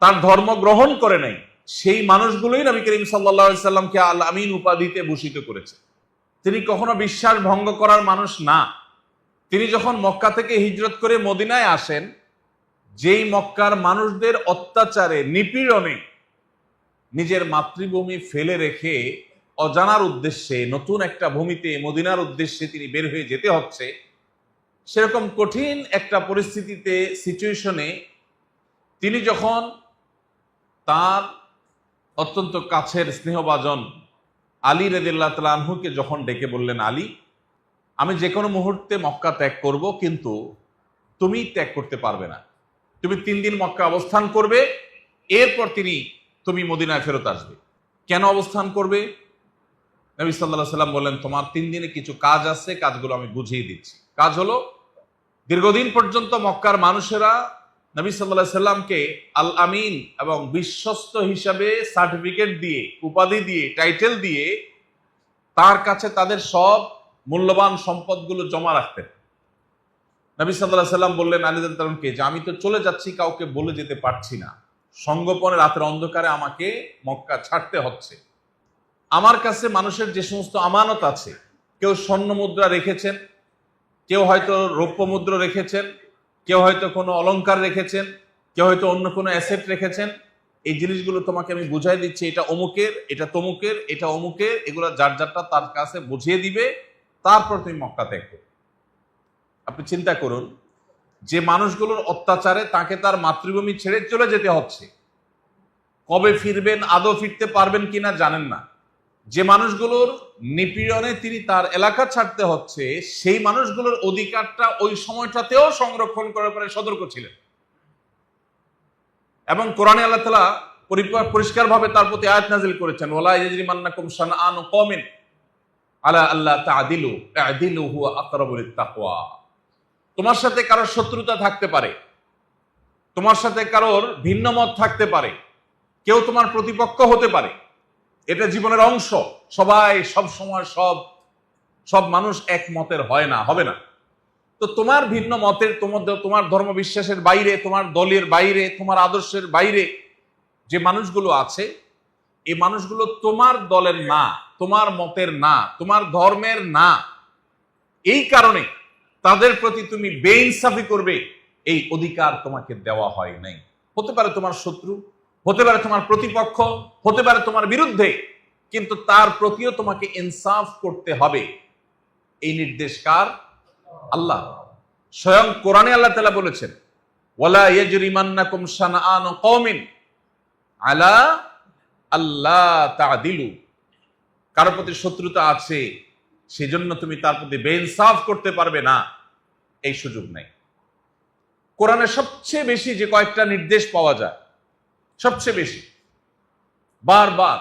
তার ধর্ম গ্রহণ করে নাই, সেই মানুষগুলোই নবী করিম সাল্লাল্লাহু আলাইহি সাল্লামকে আল আমিন উপাধিতে ভূষিত করেছে। তিনি কখনো বিশ্বাস ভঙ্গ করার মানুষ না। তিনি যখন মক্কা থেকে হিজরত করে মদিনায় আসেন, যেই মক্কার মানুষদের অত্যাচারে নিপীড়নে নিজের মাতৃভূমি ফেলে রেখে অজানার উদ্দেশ্যে নতুন একটা ভূমিতে মদিনার উদ্দেশ্যে তিনি বের হয়ে যেতে হচ্ছে, সেরকম কঠিন একটা পরিস্থিতিতে সিচুয়েশনে তিনি যখন তার অত্যন্ত কাছের স্নেহভাজন আলী রাদিয়াল্লাহু তাআলা আনহুকে যখন ডেকে বললেন, আলী, আমি যে কোনো মুহূর্তে মক্কা ত্যাগ করব, কিন্তু তুমি ত্যাগ করতে পারবে না। তুমি 3 দিন মক্কা অবস্থান করবে, এরপর তুমি মদিনায় ফেরত আসবে। কেন অবস্থান করবে? নবী সাল্লাল্লাহু আলাইহি সাল্লাম বললেন, তোমার 3 দিনে কিছু কাজ আছে, কাজগুলো আমি বুঝিয়ে দিচ্ছি। কাজ হলো, দীর্ঘদিন পর্যন্ত মক্কার মানুষেরা নবী সাল্লাল্লাহু আলাইহি সাল্লামকে আল আমিন এবং বিশ্বস্ত হিসাবে সার্টিফিকেট দিয়ে, উপাধি দিয়ে, টাইটেল দিয়ে তার কাছে তাদের সব মূল্যবান সম্পদগুলো জমা রাখতেন। নবী সাল্লাল্লাহু আলাইহি সাল্লাম বললেন আলী রাদিয়াল্লাহু তাআলাকে যে আমি তো চলে যাচ্ছি, কাউকে বলে যেতে পারছি না, সঙ্গোপনে রাতের অন্ধকারে আমাকে মক্কা ছাড়তে হচ্ছে। আমার কাছে মানুষের যে সমস্ত আমানত আছে, কেউ স্বর্ণ মুদ্রা রেখেছেন, কেউ হয়তো রৌপ্য মুদ্রা রেখেছেন, কেউ হয়তো কোনো অলংকার রেখেছেন, কেউ হয়তো অন্য কোনো অ্যাসেট রেখেছেন, এই জিনিসগুলো তোমাকে আমি বুঝাই দিচ্ছি, এটা অমুকের, এটা তমুকের, এটা অমুকের, এগুলো যার যারটা তার কাছে বুঝিয়ে দিবে, তারপর তুমি মক্কা ত্যাগ করবে। আপনি চিন্তা করুন, যে মানুষগুলোর অত্যাচারে তাকে তার মাতৃভূমি ছেড়ে চলে যেতে হচ্ছে, কবে ফিরবেন, আদৌ ফিরতে পারবেন কিনা জানেন না। যে মানুষগুলোর নিপীড়নে তিনি তার এলাকা ছাড়তে হচ্ছে, সেই মানুষগুলোর অধিকারটা ওই সময়টাতেও সংরক্ষণ করার পরে সতর্ক ছিলেন। এবং কোরআনে আল্লাহ তাআলা পরিষ্কারভাবে তার প্রতি আয়াত নাযিল করেছেন, ওয়ালা ইয়াজরিমান্নাকুম শানআনু কওমিন আলা আল্লা তা'দিলু ই'দিলু হুয়া আকরাবু লিত-তাকওয়া। তোমার সাথে কারোর শত্রুতা থাকতে পারে, তোমার সাথে কারোর ভিন্ন মত থাকতে পারে, কেউ তোমার প্রতিপক্ষ হতে পারে, এটা জীবনের অংশ। সবাই সব সময় সব মানুষ এক মতের হয় না, হবে না। তো তোমার ভিন্ন মতের, তোমার ধর্ম বিশ্বাসের বাইরে, তোমার দলের বাইরে, তোমার আদর্শের বাইরে যে মানুষগুলো আছে, এই মানুষগুলো তোমার দলের না, তোমার মতের না, তোমার ধর্মের না। এই কারণে তাদের প্রতি তুমি বেইনসাফি করবে, এই অধিকার তোমাকে দেওয়া হয় নাই। হতে পারে তোমার শত্রু, হতে পারে তোমার প্রতিপক্ষ, হতে পারে তোমার বিরুদ্ধে, কিন্তু তার প্রতিও তোমাকে ইনসাফ করতে হবে। এই নির্দেশ কার? আল্লাহ। স্বয়ং কোরআনে আল্লাহ তাআলা বলেছেন, ওয়ালা ইয়াজরিমান্নাকুম শানআনু কওমিন আলা আল্লা তা'দিলু। কারোর প্রতি শত্রুতা আছে, সেজন্য তুমি তার প্রতি বেইনসাফ করতে পারবে না, এই সুযোগ নাই। কোরআনে সবচেয়ে বেশি যে কয়েকটা নির্দেশ পাওয়া যায়, সবচেয়ে বেশি বারবার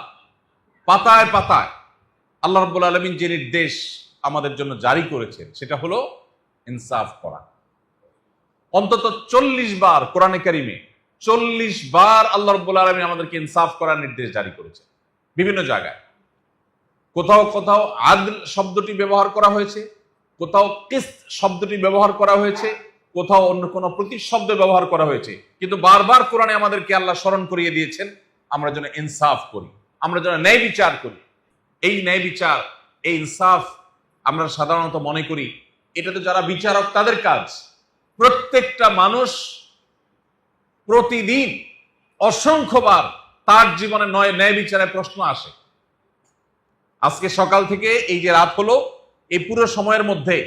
পাতায় পাতায় আল্লাহ রাব্বুল আলামিন যে নির্দেশ আমাদের জন্য জারি করেছেন, সেটা হলো ইনসাফ করা। অন্তত 40 বার কোরআনে কারিমে 40 বার আল্লাহ রাব্বুল আলামিন আমাদেরকে ইনসাফ করার নির্দেশ জারি করেছেন বিভিন্ন জায়গায়। কোথাও কোথাও আদল শব্দটি ব্যবহার করা হয়েছে, কোথাও কিসত শব্দটি ব্যবহার করা হয়েছে, কোথাও অন্য কোনো প্রতিশব্দ ব্যবহার করা হয়েছে, কিন্তু বারবার কোরআনে আমাদেরকে আল্লাহ স্মরণ করিয়ে দিয়েছেন আমরা যেন ইনসাফ করি, আমরা যেন ন্যায় বিচার করি। এই ন্যায় বিচার, এই ইনসাফ আমরা সাধারণত মনে করি এটা তো যারা বিচারক তাদের কাজ। প্রত্যেকটা মানুষ প্রতিদিন অসংখ্যবার তার জীবনে ন্যায় বিচারের প্রশ্ন আসে। আজকে সকাল থেকে এই যে রাত হলো, এই পুরো সময়ের মধ্যে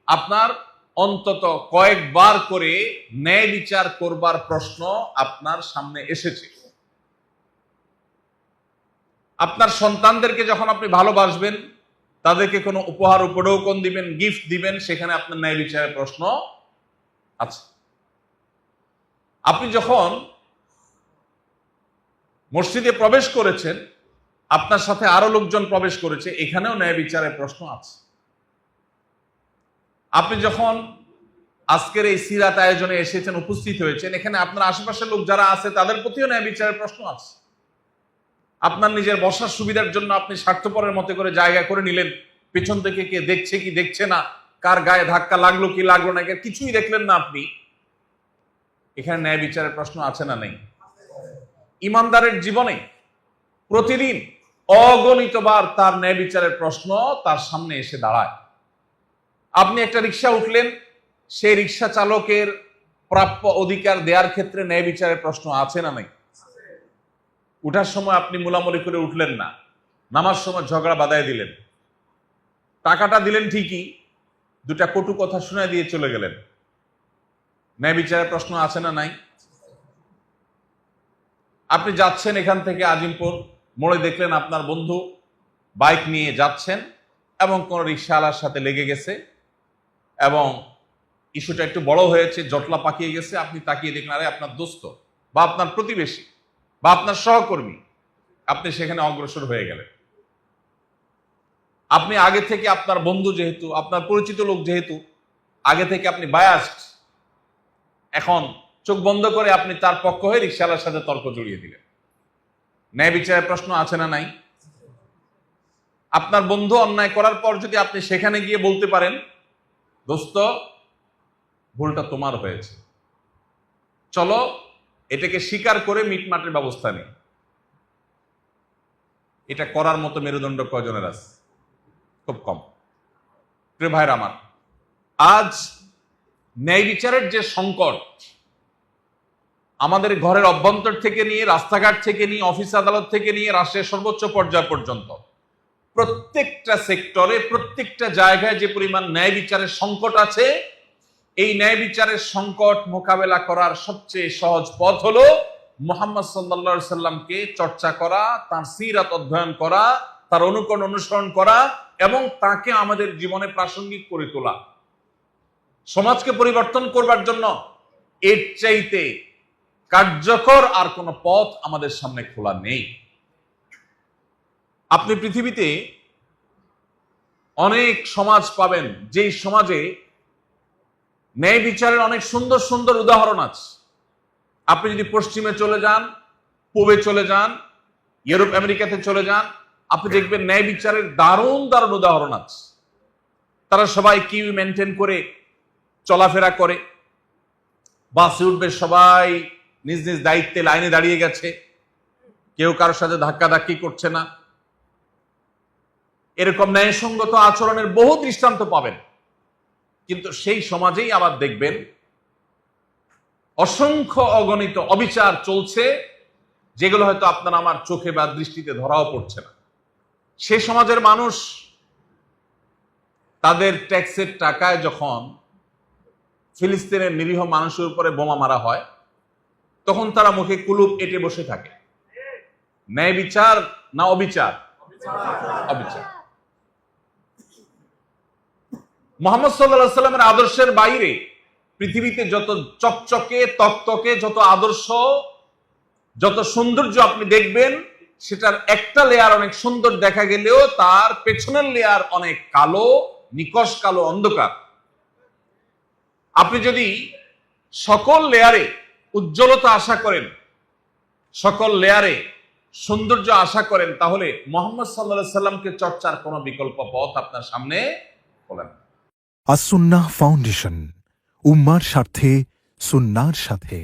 আপনার অন্তত কয়েকবার করে ন্যায় বিচার করবার প্রশ্ন আপনার সামনে এসেছে। আপনার সন্তানদেরকে যখন আপনি ভালোবাসবেন, তাদেরকে কোনো উপহার উপঢৌকন দিবেন, গিফট দিবেন, সেখানে আপনার ন্যায় বিচারের প্রশ্ন আছে। আপনি যখন মসজিদে প্রবেশ করেছেন, আপনার সাথে আরো লোকজন প্রবেশ করেছে, এখানেও ন্যায় বিচারের প্রশ্ন আছে। আপনি যখন আজকের এই সিরাত আয়োজনে এসেছেন, উপস্থিত হয়েছেন, এখানে আপনার আশেপাশের লোক যারা আছে তাদের প্রতিও ন্যায় বিচারের প্রশ্ন আছে। আপনার নিজের বসার সুবিধার জন্য আপনি স্বার্থপরের মতো করে জায়গা করে নিলেন, পেছন থেকে কে দেখছে কি দেখছে না, কার গায়ে ধাক্কা লাগলো কি লাগলো না, কিছুই দেখলেন না আপনি। এখানে ন্যায় বিচারের প্রশ্ন আছে না নেই? ইমানদারের জীবনে প্রতিদিন অগণিতবার তার ন্যায় বিচারের প্রশ্ন তার সামনে এসে দাঁড়ায়। আপনি একটা রিক্সা উঠলেন, সেই রিক্সা চালকের প্রাপ্য অধিকার দেওয়ার ক্ষেত্রে ন্যায় বিচারের প্রশ্ন আছে না নাই? উঠার সময় আপনি মুলামুলি করে উঠলেন না, নামার সময় ঝগড়া বাঁধায় দিলেন, টাকাটা দিলেন ঠিকই, দুটা কটু কথা শুনে দিয়ে চলে গেলেন, ন্যায় বিচারের প্রশ্ন আছে না নাই? আপনি যাচ্ছেন এখান থেকে আজিমপুর মোড়ে, দেখলেন আপনার বন্ধু বাইক নিয়ে যাচ্ছেন এবং কোন রিক্সাওয়ালার সাথে লেগে গেছে এবং ইস্যুটা একটু বড় হয়েছে, জটলা পাকিয়ে গেছে। আপনি তাকিয়ে দেখলেন আরে আপনার দোস্ত বা আপনার প্রতিবেশী বা আপনার সহকর্মী, আপনি সেখানে অগ্রসর হয়ে গেলেন। আপনি আগে থেকে আপনার বন্ধু যেহেতু, আপনার পরিচিত লোক যেহেতু, আগে থেকে আপনি বায়াসড, এখন চোখ বন্ধ করে আপনি তার পক্ষ হয়ে রিক্সাওয়ালার সাথে তর্ক জড়িয়ে দিলেন। ন্যায় বিচারের প্রশ্ন আছে না নাই? আপনার বন্ধু অন্যায় করার পর যদি আপনি সেখানে গিয়ে বলতে পারেন দোস্ত ভুলটা তোমার হয়েছে, চলো এটাকে স্বীকার করে মিটমাটের ব্যবস্থা নেই, এটা করার মতো মেরুদণ্ড কয়জনের আছে? খুব কম। প্রিয় ভাইরা আমার, আজ ন্যায় বিচারের যে সংকট আমাদের ঘরের অভ্যন্তর থেকে নিয়ে, রাস্তাঘাট থেকে নিয়ে, অফিস আদালত থেকে নিয়ে রাষ্ট্রের সর্বোচ্চ পর্যায় পর্যন্ত প্রত্যেকটা সেক্টরে, প্রত্যেকটা জায়গায় যে পরিমাণ ন্যায় বিচারের সংকট আছে, এই ন্যায় বিচারের সংকট মোকাবেলা করার সবচেয়ে সহজ পথ হলো মুহাম্মদ সাল্লাল্লাহু আলাইহি সাল্লামকে চর্চা করা, তার সিরাত অধ্যয়ন করা, তার অনুকরণ অনুসরণ করা এবং তাকে আমাদের জীবনে প্রাসঙ্গিক করে তোলা। সমাজকে পরিবর্তন করবার জন্য এর চাইতে কার্যকর আর কোনো পথ আমাদের সামনে খোলা নেই। আপনি পৃথিবীতে অনেক সমাজ পাবেন যেই সমাজে ন্যায় বিচারের অনেক সুন্দর সুন্দর উদাহরণ আছে। আপনি যদি পশ্চিমে চলে যান, পূবে চলে যান, ইউরোপ আমেরিকাতে চলে যান, আপনি দেখবেন ন্যায় বিচারের দারুণ দারুণ উদাহরণ আছে। তারা সবাই কিউ মেনটেন করে চলাফেরা করে, বাসে উঠবে সবাই নিজ নিজ দায়িত্বে লাইনে দাঁড়িয়ে গেছে, কেউ কারোর সাথে ধাক্কাধাক্কি করছে না। এরকম ন্যায়সঙ্গত আচরণের বহু দৃষ্টান্ত পাবেন। কিন্তু সেই সমাজেই আবার দেখবেন অসংখ্য অগণিত অবিচার চলছে, যেগুলো হয়তো আপনার আমার চোখে বা দৃষ্টিতে ধরাও পড়ছে না। সে সমাজের মানুষ তাদের ট্যাক্সের টাকায় যখন ফিলিস্তিনের নিরীহ মানুষের উপরে বোমা মারা হয়, তখন তারা মুখে কুলুপ এঁটে বসে থাকে। ন্যায় বিচার না অবিচার? অবিচার। মুহাম্মদ সাল্লাল্লাহু আলাইহি সাল্লামের আদর্শের বাইরে পৃথিবীতে যত চকচকে তকতকে, যত আদর্শ, যত সৌন্দর্য আপনি দেখবেন, সেটার একটা লেয়ার অনেক সুন্দর দেখা গেলেও তার পেছনের লেয়ার অনেক কালো, নিকশ কালো, অন্ধকার। আপনি যদি সকল লেয়ারে উজ্জ্বলতা আশা করেন, সকল লেয়ারে সৌন্দর্য আশা করেন, তাহলে মুহাম্মদ সাল্লাল্লাহু আলাইহি সাল্লামকে চর্চার কোনো বিকল্প পথ আপনার সামনে খোলা নেই। আস-সুন্নাহ ফাউন্ডেশন, উম্মার স্বার্থে সুন্নাহর সাথে।